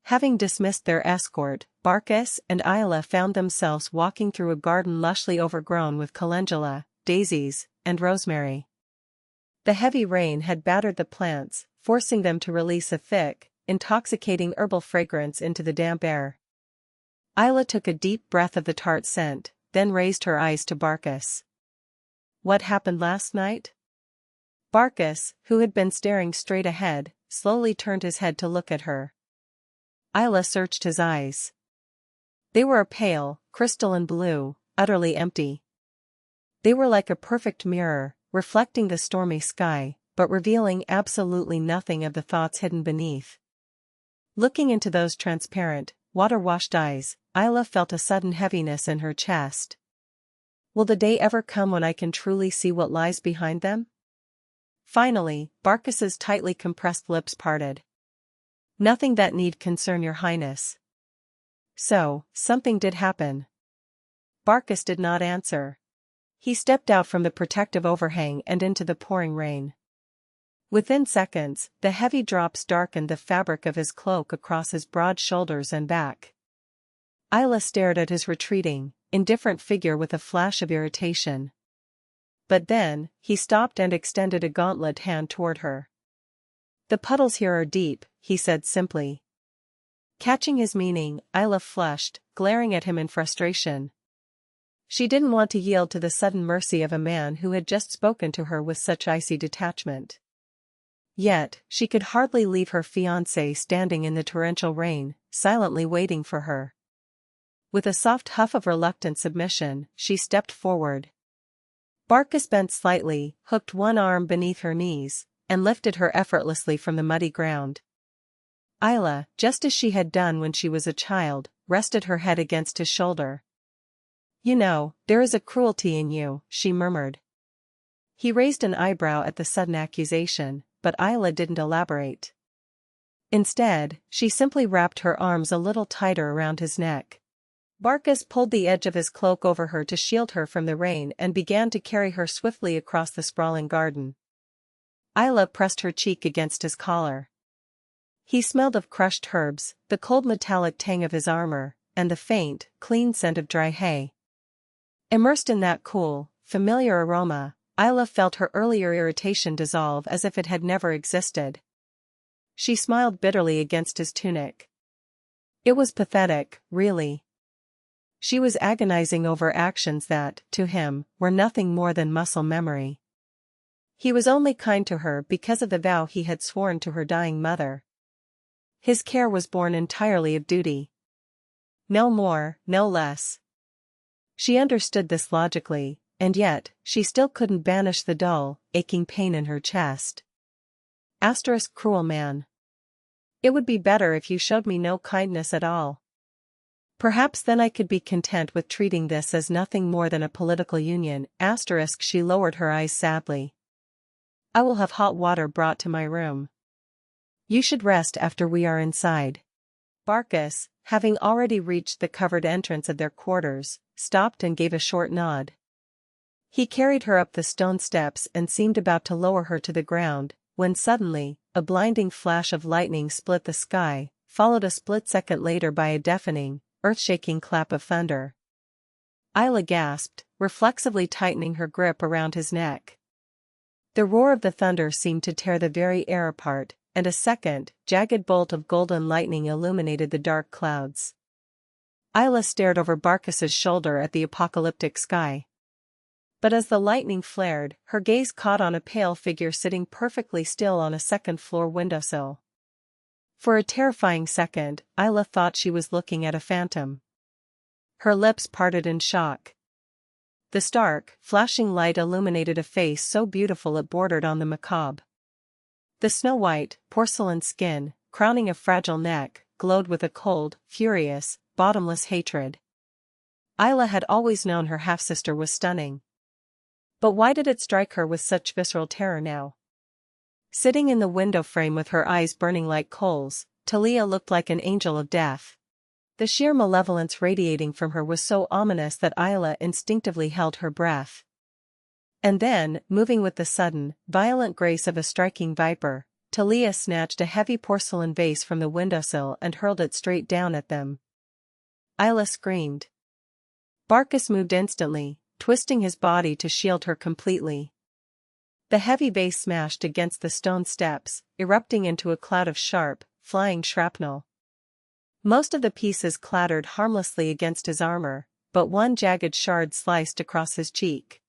Having dismissed their escort, Barkas and Ayla found themselves walking through a garden lushly overgrown with calendula, daisies, and rosemary. The heavy rain had battered the plants, forcing them to release a thick, intoxicating herbal fragrance into the damp air. Ayla took a deep breath of the tart scent, then raised her eyes to Barkas. "What happened last night?" Barkas, who had been staring straight ahead, slowly turned his head to look at her. Ayla searched his eyes. They were a pale, crystalline blue, utterly empty. They were like a perfect mirror, reflecting the stormy sky, but revealing absolutely nothing of the thoughts hidden beneath. Looking into those transparent, water-washed eyes, Ayla felt a sudden heaviness in her chest. Will the day ever come when I can truly see what lies behind them? Finally, Barkas's tightly compressed lips parted. "Nothing that need concern your highness." "So, something did happen." Barkas did not answer. He stepped out from the protective overhang and into the pouring rain. Within seconds, the heavy drops darkened the fabric of his cloak across his broad shoulders and back. Ayla stared at his retreating, indifferent figure with a flash of irritation. But then, he stopped and extended a gauntlet hand toward her. "The puddles here are deep," he said simply. Catching his meaning, Ayla flushed, glaring at him in frustration. She didn't want to yield to the sudden mercy of a man who had just spoken to her with such icy detachment. Yet, she could hardly leave her fiancé standing in the torrential rain, silently waiting for her. With a soft huff of reluctant submission, she stepped forward. Barkas bent slightly, hooked one arm beneath her knees, and lifted her effortlessly from the muddy ground. Ayla, just as she had done when she was a child, rested her head against his shoulder. "You know, there is a cruelty in you," she murmured. He raised an eyebrow at the sudden accusation, but Ayla didn't elaborate. Instead, she simply wrapped her arms a little tighter around his neck. Barkas pulled the edge of his cloak over her to shield her from the rain and began to carry her swiftly across the sprawling garden. Ayla pressed her cheek against his collar. He smelled of crushed herbs, the cold metallic tang of his armor, and the faint, clean scent of dry hay. Immersed in that cool, familiar aroma, Ayla felt her earlier irritation dissolve as if it had never existed. She smiled bitterly against his tunic. It was pathetic, really. She was agonizing over actions that, to him, were nothing more than muscle memory. He was only kind to her because of the vow he had sworn to her dying mother. His care was born entirely of duty. No more, no less. She understood this logically, and yet, she still couldn't banish the dull, aching pain in her chest. Cruel man. It would be better if you showed me no kindness at all. Perhaps then I could be content with treating this as nothing more than a political union. She lowered her eyes sadly. I will have hot water brought to my room. You should rest after we are inside. Barkas, having already reached the covered entrance of their quarters, stopped and gave a short nod. He carried her up the stone steps and seemed about to lower her to the ground, when suddenly, a blinding flash of lightning split the sky, followed a split second later by a deafening, earth-shaking clap of thunder. Ayla gasped, reflexively tightening her grip around his neck. The roar of the thunder seemed to tear the very air apart, and a second, jagged bolt of golden lightning illuminated the dark clouds. Ayla stared over Barkas's shoulder at the apocalyptic sky. But as the lightning flared, her gaze caught on a pale figure sitting perfectly still on a second-floor windowsill. For a terrifying second, Ayla thought she was looking at a phantom. Her lips parted in shock. The stark, flashing light illuminated a face so beautiful it bordered on the macabre. The snow-white, porcelain skin, crowning a fragile neck, glowed with a cold, furious, bottomless hatred. Ayla had always known her half-sister was stunning. But why did it strike her with such visceral terror now? Sitting in the window frame with her eyes burning like coals, Talia looked like an angel of death. The sheer malevolence radiating from her was so ominous that Ayla instinctively held her breath. And then, moving with the sudden, violent grace of a striking viper, Talia snatched a heavy porcelain vase from the windowsill and hurled it straight down at them. Ayla screamed. Barkas moved instantly, twisting his body to shield her completely. The heavy vase smashed against the stone steps, erupting into a cloud of sharp, flying shrapnel. Most of the pieces clattered harmlessly against his armor, but one jagged shard sliced across his cheek.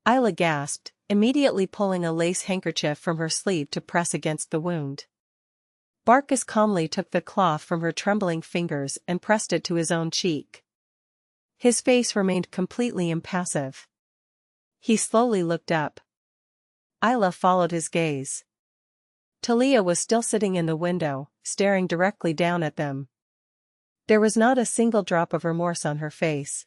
Ayla gasped, immediately pulling a lace handkerchief from her sleeve to press against the wound. Barkas calmly took the cloth from her trembling fingers and pressed it to his own cheek. His face remained completely impassive. He slowly looked up. Ayla followed his gaze. Talia was still sitting in the window, staring directly down at them. There was not a single drop of remorse on her face.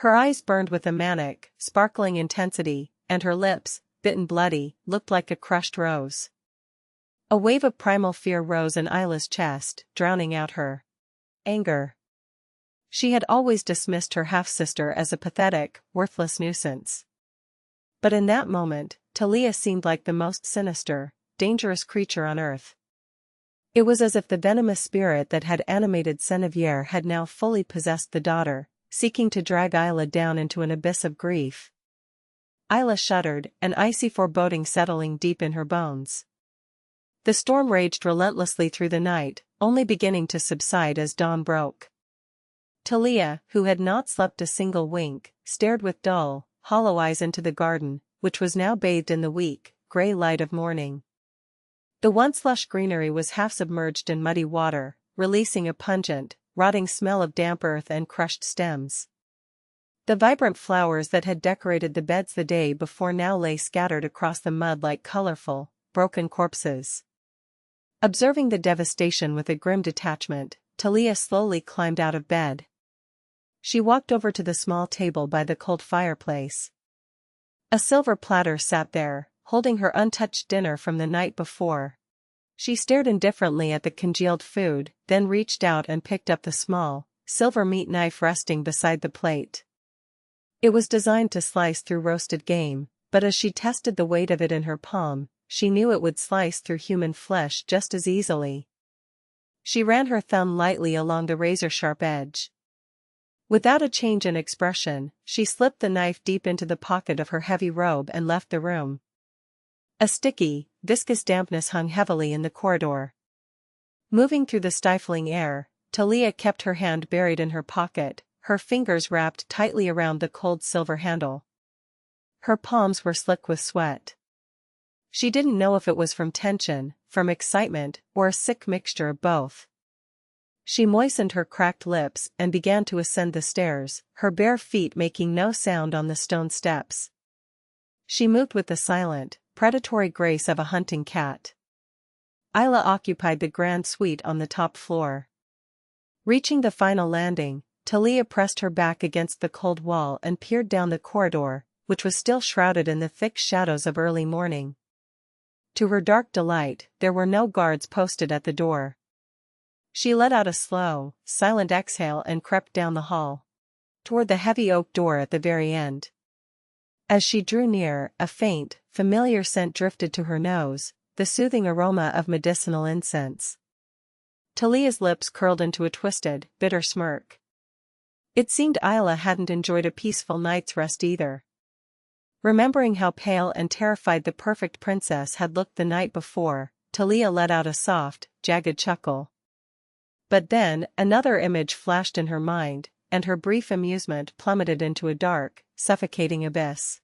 Her eyes burned with a manic, sparkling intensity, and her lips, bitten bloody, looked like a crushed rose. A wave of primal fear rose in Ayla's chest, drowning out her anger. She had always dismissed her half-sister as a pathetic, worthless nuisance. But in that moment, Talia seemed like the most sinister, dangerous creature on earth. It was as if the venomous spirit that had animated Senevier had now fully possessed the daughter, seeking to drag Ayla down into an abyss of grief. Ayla shuddered, an icy foreboding settling deep in her bones. The storm raged relentlessly through the night, only beginning to subside as dawn broke. Talia, who had not slept a single wink, stared with dull, hollow eyes into the garden, which was now bathed in the weak, grey light of morning. The once lush greenery was half submerged in muddy water, releasing a pungent, rotting smell of damp earth and crushed stems. The vibrant flowers that had decorated the beds the day before now lay scattered across the mud like colorful, broken corpses. Observing the devastation with a grim detachment, Talia slowly climbed out of bed. She walked over to the small table by the cold fireplace. A silver platter sat there, holding her untouched dinner from the night before. She stared indifferently at the congealed food, then reached out and picked up the small, silver meat knife resting beside the plate. It was designed to slice through roasted game, but as she tested the weight of it in her palm, she knew it would slice through human flesh just as easily. She ran her thumb lightly along the razor-sharp edge. Without a change in expression, she slipped the knife deep into the pocket of her heavy robe and left the room. A sticky, viscous dampness hung heavily in the corridor. Moving through the stifling air, Talia kept her hand buried in her pocket, her fingers wrapped tightly around the cold silver handle. Her palms were slick with sweat. She didn't know if it was from tension, from excitement, or a sick mixture of both. She moistened her cracked lips and began to ascend the stairs, her bare feet making no sound on the stone steps. She moved with the silent, predatory grace of a hunting cat. Ayla occupied the grand suite on the top floor. Reaching the final landing, Talia pressed her back against the cold wall and peered down the corridor, which was still shrouded in the thick shadows of early morning. To her dark delight, there were no guards posted at the door. She let out a slow, silent exhale and crept down the hall, toward the heavy oak door at the very end. As she drew near, a faint, familiar scent drifted to her nose, the soothing aroma of medicinal incense. Talia's lips curled into a twisted, bitter smirk. It seemed Ayla hadn't enjoyed a peaceful night's rest either. Remembering how pale and terrified the perfect princess had looked the night before, Talia let out a soft, jagged chuckle. But then, another image flashed in her mind, and her brief amusement plummeted into a dark, suffocating abyss.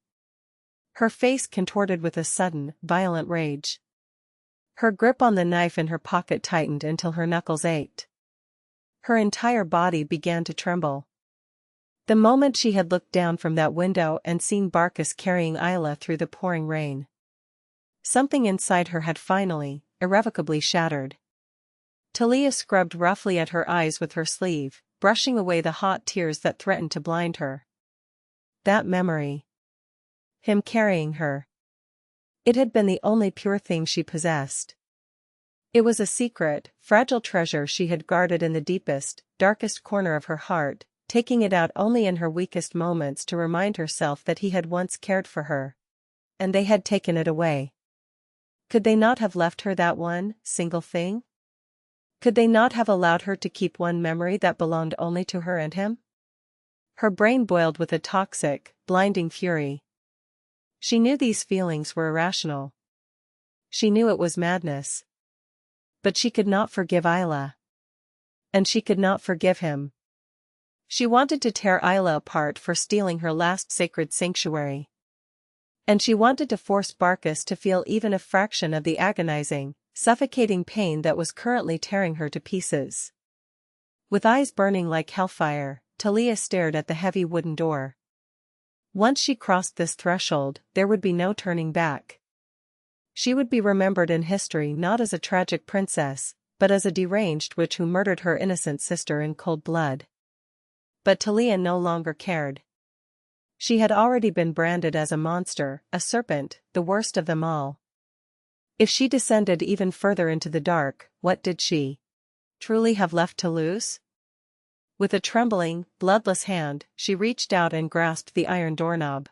Her face contorted with a sudden, violent rage. Her grip on the knife in her pocket tightened until her knuckles ached. Her entire body began to tremble. The moment she had looked down from that window and seen Barkas carrying Ayla through the pouring rain. Something inside her had finally, irrevocably shattered. Talia scrubbed roughly at her eyes with her sleeve, brushing away the hot tears that threatened to blind her. That memory. Him carrying her. It had been the only pure thing she possessed. It was a secret, fragile treasure she had guarded in the deepest, darkest corner of her heart, taking it out only in her weakest moments to remind herself that he had once cared for her. And they had taken it away. Could they not have left her that one single thing? Could they not have allowed her to keep one memory that belonged only to her and him? Her brain boiled with a toxic, blinding fury. She knew these feelings were irrational. She knew it was madness. But she could not forgive Ayla. And she could not forgive him. She wanted to tear Ayla apart for stealing her last sacred sanctuary. And she wanted to force Barkas to feel even a fraction of the agonizing, suffocating pain that was currently tearing her to pieces. With eyes burning like hellfire, Talia stared at the heavy wooden door. Once she crossed this threshold, there would be no turning back. She would be remembered in history not as a tragic princess, but as a deranged witch who murdered her innocent sister in cold blood. But Talia no longer cared. She had already been branded as a monster, a serpent, the worst of them all. If she descended even further into the dark, what did she truly have left to lose? With a trembling, bloodless hand, she reached out and grasped the iron doorknob.